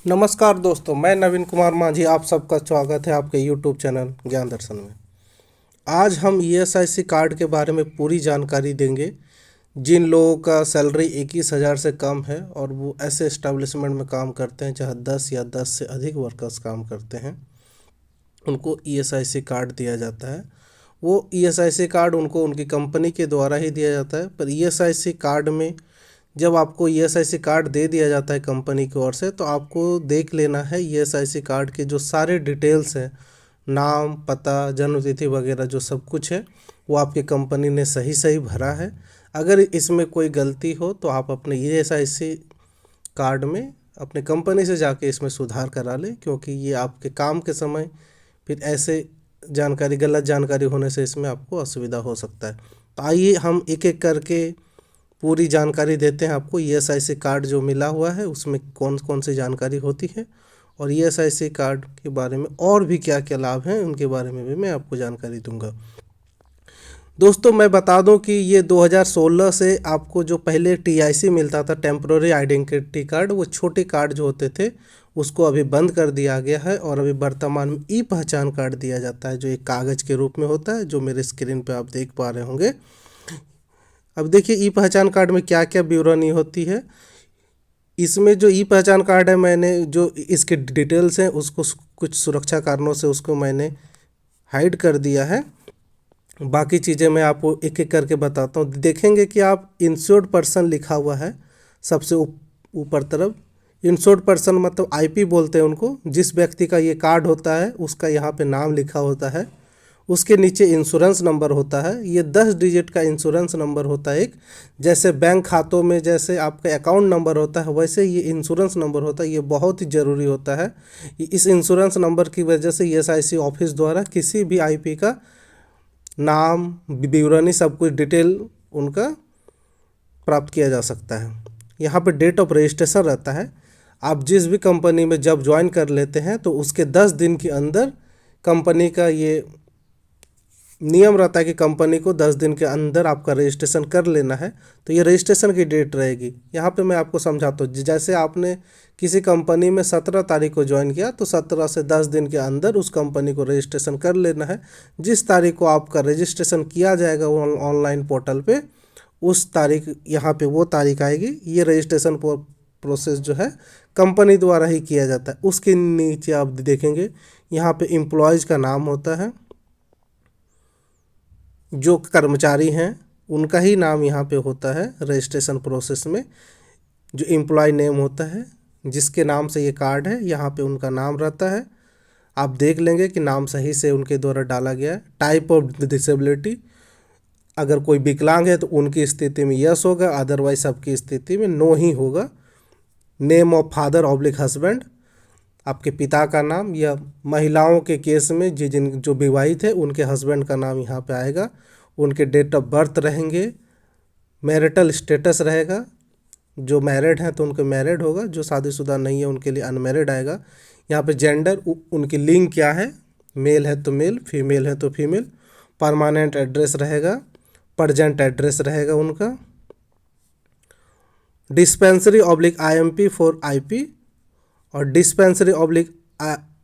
नमस्कार दोस्तों, मैं नवीन कुमार माझी आप सबका स्वागत है आपके यूट्यूब चैनल ज्ञान दर्शन में। आज हम ईएसआईसी कार्ड के बारे में पूरी जानकारी देंगे। जिन लोगों का सैलरी 21,000 से कम है और वो ऐसे एस्टेब्लिशमेंट में काम करते हैं जहाँ 10 या 10 से अधिक वर्कर्स काम करते हैं, उनको ईएसआईसी कार्ड दिया जाता है। वो ईएसआईसी कार्ड उनको उनकी कंपनी के द्वारा ही दिया जाता है, पर ईएसआईसी कार्ड में जब आपको ईएसआईसी कार्ड दे दिया जाता है कंपनी की ओर से, तो आपको देख लेना है ईएसआईसी कार्ड के जो सारे डिटेल्स हैं, नाम, पता, जन्मतिथि वगैरह जो सब कुछ है, वो आपकी कंपनी ने सही सही भरा है। अगर इसमें कोई गलती हो तो आप अपने ईएसआईसी कार्ड में अपने कंपनी से जाके इसमें सुधार करा लें, क्योंकि ये आपके काम के समय फिर ऐसे गलत जानकारी होने से इसमें आपको असुविधा हो सकता है। तो आइए हम एक एक करके पूरी जानकारी देते हैं आपको। ईएसआईसी कार्ड जो मिला हुआ है उसमें कौन कौन सी जानकारी होती है और ईएसआईसी कार्ड के बारे में और भी क्या क्या लाभ हैं उनके बारे में भी मैं आपको जानकारी दूंगा। दोस्तों, मैं बता दूं कि ये 2016 से आपको जो पहले टीआईसी मिलता था, टेम्पररी आइडेंटिटी कार्ड, वो छोटे कार्ड जो होते थे उसको अभी बंद कर दिया गया है और अभी वर्तमान में ई पहचान कार्ड दिया जाता है, जो एक कागज़ के रूप में होता है, जो मेरे स्क्रीन पे आप देख पा रहे होंगे। अब देखिए ई पहचान कार्ड में क्या क्या विवरणी होती है। इसमें जो ई पहचान कार्ड है, मैंने जो इसके डिटेल्स हैं उसको कुछ सुरक्षा कारणों से उसको मैंने हाइड कर दिया है। बाकी चीज़ें मैं आपको एक एक करके बताता हूँ। देखेंगे कि आप इंश्योर्ड पर्सन लिखा हुआ है सबसे ऊपर तरफ। इंश्योर्ड पर्सन मतलब आईपी बोलते हैं उनको। जिस व्यक्ति का ये कार्ड होता है उसका यहाँ पे नाम लिखा होता है, उसके नीचे इंश्योरेंस नंबर होता है। ये 10 डिजिट का इंश्योरेंस नंबर होता है एक। जैसे बैंक खातों में जैसे आपका अकाउंट नंबर होता है, वैसे ये इंश्योरेंस नंबर होता है। ये बहुत ही ज़रूरी होता है। इस इंश्योरेंस नंबर की वजह से ईएसआईसी ऑफिस द्वारा किसी भी आईपी का नाम, विवरणी, सब कुछ डिटेल उनका प्राप्त किया जा सकता है। यहाँ पे डेट ऑफ रजिस्ट्रेशन रहता है। आप जिस भी कंपनी में जब ज्वाइन कर लेते हैं तो उसके 10 दिन के अंदर कंपनी का ये नियम रहता है कि कंपनी को 10 दिन के अंदर आपका रजिस्ट्रेशन कर लेना है। तो ये रजिस्ट्रेशन की डेट रहेगी। यहाँ पे मैं आपको समझाता हूँ। जैसे आपने किसी कंपनी में 17 तारीख को ज्वाइन किया तो 17 से 10 दिन के अंदर उस कंपनी को रजिस्ट्रेशन कर लेना है। जिस तारीख को आपका रजिस्ट्रेशन किया जाएगा ऑनलाइन पोर्टल पे, उस तारीख यहाँ पे वो तारीख आएगी। ये रजिस्ट्रेशन प्रोसेस जो है कंपनी द्वारा ही किया जाता है। उसके नीचे आप देखेंगे यहाँ पे एम्प्लॉयज़ का नाम होता है। जो कर्मचारी हैं उनका ही नाम यहाँ पे होता है रजिस्ट्रेशन प्रोसेस में। जो एम्प्लॉय नेम होता है, जिसके नाम से ये कार्ड है, यहाँ पे उनका नाम रहता है। आप देख लेंगे कि नाम सही से उनके द्वारा डाला गया है। टाइप ऑफ डिसेबिलिटी, अगर कोई विकलांग है तो उनकी स्थिति में यस होगा, अदरवाइज सबकी स्थिति में नो ही होगा। Name of father oblique husband, आपके पिता का नाम, या महिलाओं के केस में जो विवाहित है उनके हस्बैंड का नाम यहाँ पे आएगा। उनके डेट ऑफ बर्थ रहेंगे। मैरिटल स्टेटस रहेगा। जो मैरिड हैं तो उनके मैरिड होगा, जो शादीशुदा नहीं है उनके लिए अनमैरिड आएगा। यहाँ पे जेंडर, उनकी लिंग क्या है, मेल है तो मेल, फीमेल है तो फीमेल। परमानेंट एड्रेस रहेगा, प्रजेंट एड्रेस रहेगा उनका। Dispensary oblique IMP for IP और dispensary oblique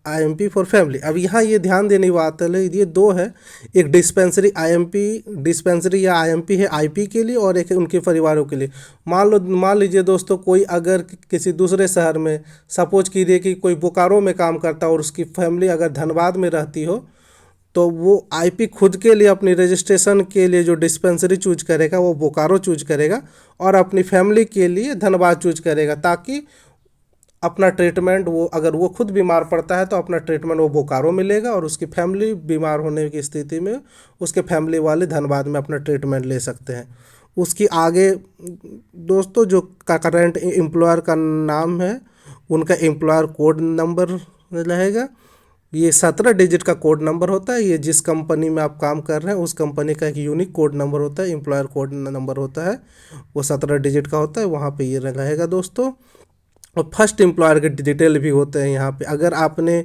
IMP for family. अब यहाँ ये ध्यान देने की बात है, ये दो है। एक डिस्पेंसरी आईएमपी, डिस्पेंसरी या आईएमपी है आईपी के लिए, और एक उनके परिवारों के लिए। मान लीजिए दोस्तों, कोई अगर किसी दूसरे शहर में, सपोज कीजिए कि कोई बोकारो में काम करता है और उसकी फैमिली अगर धनबाद में रहती हो, तो वो आईपी खुद के लिए अपनी रजिस्ट्रेशन के लिए जो डिस्पेंसरी चूज करेगा वो बोकारो चूज करेगा, और अपनी फैमिली के लिए धनबाद चूज करेगा, ताकि अपना ट्रीटमेंट अगर वो खुद बीमार पड़ता है तो अपना ट्रीटमेंट वो बोकारो मिलेगा, और उसकी फैमिली बीमार होने की स्थिति में उसके फैमिली वाले धनबाद में अपना ट्रीटमेंट ले सकते हैं। उसकी आगे दोस्तों जो करंट एम्प्लॉयर का नाम है, उनका एम्प्लॉयर कोड नंबर रहेगा। ये 17 डिजिट का कोड नंबर होता है। ये जिस कंपनी में आप काम कर रहे हैं उस कंपनी का एक यूनिक कोड नंबर होता है, एम्प्लॉयर कोड नंबर होता है, वो 17 डिजिट का होता है। वहाँ पे ये रहेगा दोस्तों। और फर्स्ट एम्प्लॉयर के डिटेल भी होते हैं यहाँ पे। अगर आपने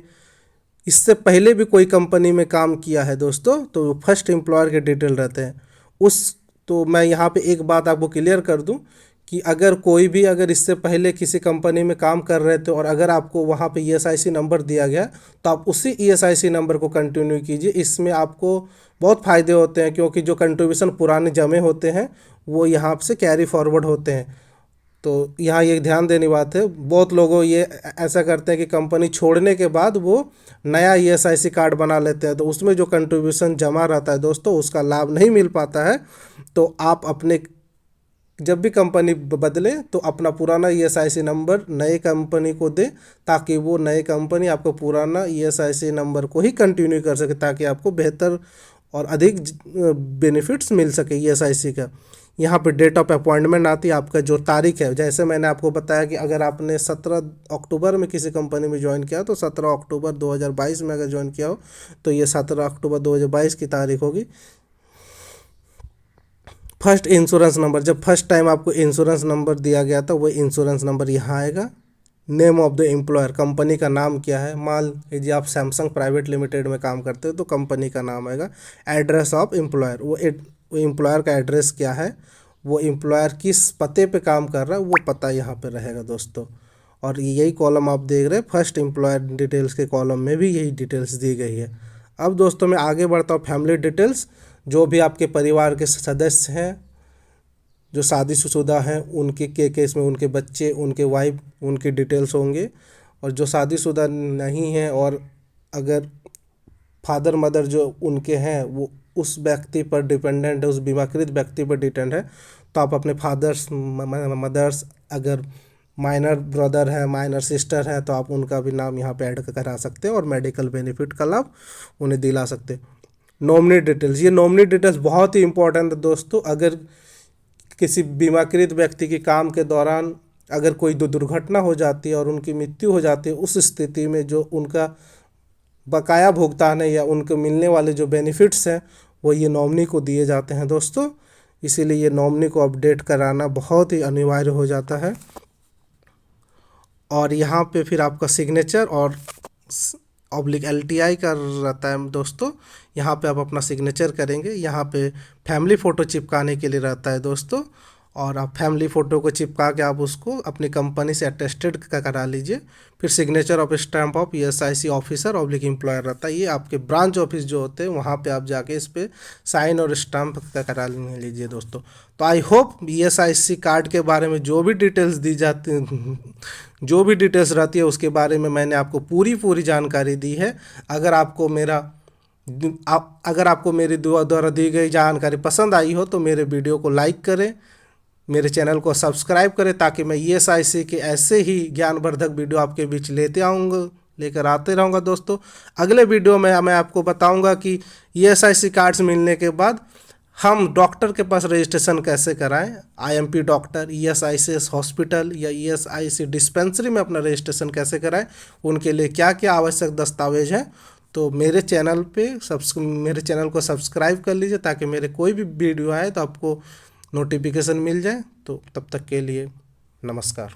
इससे पहले भी कोई कंपनी में काम किया है दोस्तों, तो फर्स्ट एम्प्लॉयर के डिटेल रहते हैं। तो मैं यहाँ पे एक बात आपको क्लियर कर दूं कि अगर कोई भी अगर इससे पहले किसी कंपनी में काम कर रहे थे और अगर आपको वहाँ पे ईएसआईसी नंबर दिया गया तो आप उसी ईएसआईसी नंबर को कंटिन्यू कीजिए। इसमें आपको बहुत फ़ायदे होते हैं, क्योंकि जो कंट्रीब्यूशन पुराने जमे होते हैं वो यहाँ से कैरी फॉरवर्ड होते हैं। तो यहाँ ये ध्यान देने बात है, बहुत लोगों ये ऐसा करते हैं कि कंपनी छोड़ने के बाद वो नया ईएसआईसी कार्ड बना लेते हैं, तो उसमें जो कंट्रीब्यूशन जमा रहता है दोस्तों उसका लाभ नहीं मिल पाता है। तो आप अपने जब भी कंपनी बदले तो अपना पुराना ईएसआईसी नंबर नए कंपनी को दे, ताकि वो नए कंपनी आपको पुराना ईएसआईसी नंबर को ही कंटिन्यू कर सके, ताकि आपको बेहतर और अधिक बेनिफिट्स मिल सके ईएसआईसी का। यहाँ पे डेट ऑफ अपॉइंटमेंट आती है, आपका जो तारीख है, जैसे मैंने आपको बताया कि अगर आपने 17 अक्टूबर में किसी कंपनी में ज्वाइन किया तो 17 अक्टूबर 2022 में अगर ज्वाइन किया हो तो ये 17 अक्टूबर 2022 की तारीख होगी। फर्स्ट इंश्योरेंस नंबर, जब फर्स्ट टाइम आपको इंश्योरेंस नंबर दिया गया था वो इंश्योरेंस नंबर यहाँ आएगा। Name of the employer, company का नाम क्या है, मान लीजिए आप सैमसंग प्राइवेट लिमिटेड में काम करते हो तो कंपनी का नाम आएगा। एड्रेस ऑफ एम्प्लॉयर, वो एम्प्लॉयर का एड्रेस क्या है, वो एम्प्लॉयर किस पते पे काम कर रहा है वो पता यहाँ पे रहेगा दोस्तों। और यही कॉलम आप देख रहे हैं, फर्स्ट एम्प्लॉयर डिटेल्स के कॉलम में भी यही डिटेल्स दी गई है। अब दोस्तों मैं आगे बढ़ता हूँ, फैमिली डिटेल्स। जो भी आपके परिवार के सदस्य हैं जो शादीशुदा हैं उनके केस में उनके बच्चे, उनके वाइफ, उनकी डिटेल्स होंगे। और जो शादीशुदा नहीं हैं और अगर फादर मदर जो उनके हैं वो उस व्यक्ति पर डिपेंडेंट है, उस बीमाकृत व्यक्ति पर डिपेंड है, तो आप अपने फादर्स मदर्स, अगर माइनर ब्रदर है, माइनर सिस्टर है, तो आप उनका भी नाम यहाँ पे ऐड करा सकते हैं और मेडिकल बेनिफिट का लाभ उन्हें दिला सकते हैं। नॉमिनी डिटेल्स, ये नॉमिनी डिटेल्स बहुत ही इंपॉर्टेंट है दोस्तों। अगर किसी बीमाकृत व्यक्ति के काम के दौरान अगर कोई दुर्घटना हो जाती है और उनकी मृत्यु हो जाती है, उस स्थिति में जो उनका बकाया भुगतान है या उनको मिलने वाले जो बेनिफिट्स हैं वो ये नॉमिनी को दिए जाते हैं दोस्तों। इसीलिए ये नॉमिनी को अपडेट कराना बहुत ही अनिवार्य हो जाता है। और यहाँ पे फिर आपका सिग्नेचर और ऑब्लिक एलटीआई का रहता है दोस्तों। यहाँ पे आप अपना सिग्नेचर करेंगे, यहाँ पे फैमिली फ़ोटो चिपकाने के लिए रहता है दोस्तों। और आप फैमिली फ़ोटो को चिपका के आप उसको अपनी कंपनी से अटेस्टेड करा लीजिए। फिर signature of stamp of ESIC officer oblique employer रहता है, ये आपके ब्रांच ऑफिस जो होते हैं वहाँ पे आप जाके इस पर साइन और स्टैम्प करा लीजिए दोस्तों। तो आई होप ईएसआईसी कार्ड के बारे में जो भी डिटेल्स दी जाती जो भी डिटेल्स रहती है उसके बारे में मैंने आपको पूरी जानकारी दी है। अगर आपको मेरी द्वारा दी गई जानकारी पसंद आई हो तो मेरे वीडियो को लाइक करें, मेरे चैनल को सब्सक्राइब करें, ताकि मैं ईएसआईसी के ऐसे ही ज्ञानवर्धक वीडियो आपके बीच लेकर आते रहूँगा दोस्तों। अगले वीडियो में मैं आपको बताऊँगा कि ईएसआईसी कार्ड्स मिलने के बाद हम डॉक्टर के पास रजिस्ट्रेशन कैसे कराएं, आईएमपी डॉक्टर, ईएसआईसी हॉस्पिटल या ईएसआईसी डिस्पेंसरी में अपना रजिस्ट्रेशन कैसे कराएं, उनके लिए क्या क्या आवश्यक दस्तावेज हैं। तो मेरे चैनल को सब्सक्राइब कर लीजिए, ताकि मेरे कोई भी वीडियो आए तो आपको नोटिफिकेशन मिल जाए। तो तब तक के लिए नमस्कार।